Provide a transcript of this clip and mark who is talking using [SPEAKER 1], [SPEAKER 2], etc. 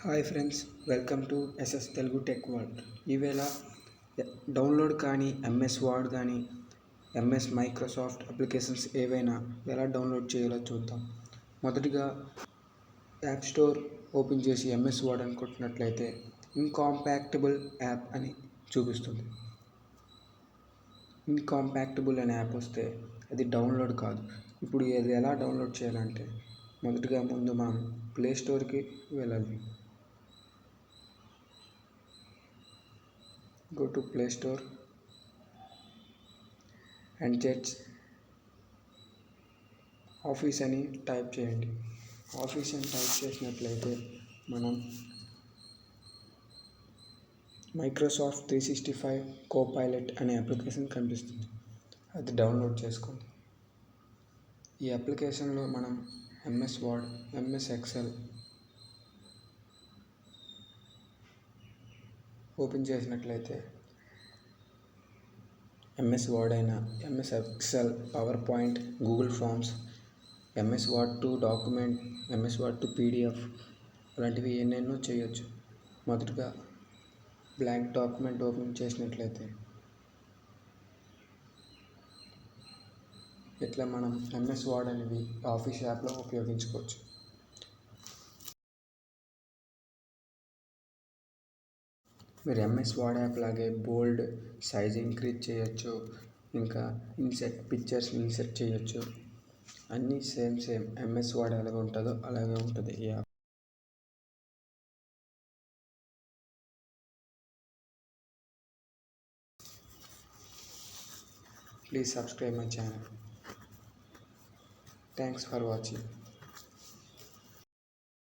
[SPEAKER 1] Hi friends, welcome to SS Telugu tech world. ఈవేళ download కానీ MS Word కానీ MS Microsoft applications ఏవైనా ఎలా డౌన్లోడ్ చేయాలో చూద్దాం. మొదటిగా యాప్ స్టోర్ ఓపెన్ చేసి ఎంఎస్ వర్డ్ అనుకుంటున్నట్లయితే ఇన్కాంపాక్టబుల్ యాప్ అని చూపిస్తుంది. ఇన్కాంపాక్టబుల్ అనే యాప్ వస్తే అది డౌన్లోడ్ కాదు. ఇప్పుడు ఇది ఎలా డౌన్లోడ్ చేయాలంటే ముందు మనం ప్లే స్టోర్కి వెళ్ళాలి. Go to Play Store and search office అని టైప్ చేయండి. ఆఫీస్ అని టైప్ చేసినట్లయితే మనం మైక్రోసాఫ్ట్ 365 కోపైలట్ అనే అప్లికేషన్ కనిపిస్తుంది. అది డౌన్లోడ్ చేసుకోండి. ఈ అప్లికేషన్లో మనం MS word, MS Excel open చేసినట్లయితే ఎంఎస్ వర్డ్ అయినా, MS Excel, power point, Google forms, MS word to document, MS word to PDF అలాంటివి ఎన్నెన్నో చేయొచ్చు. మొదటగా బ్లాంక్ డాక్యుమెంట్ ఓపెన్ చేసినట్లయితే ఇట్లా మనం ఎంఎస్ వర్డ్ అనేవి ఆఫీస్ యాప్లో ఉపయోగించుకోవచ్చు. మీరు ఎంఎస్ వర్డ్ యాప్ లాగే బోల్డ్ సైజ్ ఇంక్రీజ్ చేయొచ్చు, ఇంకా పిక్చర్స్ ఇన్సర్ట్ చేయొచ్చు. అన్నీ సేమ్ ఎంఎస్ వర్డ్ ఎలాగ ఉంటుందో అలాగే ఉంటుంది ఈ app. Please subscribe my channel. Thanks for watching.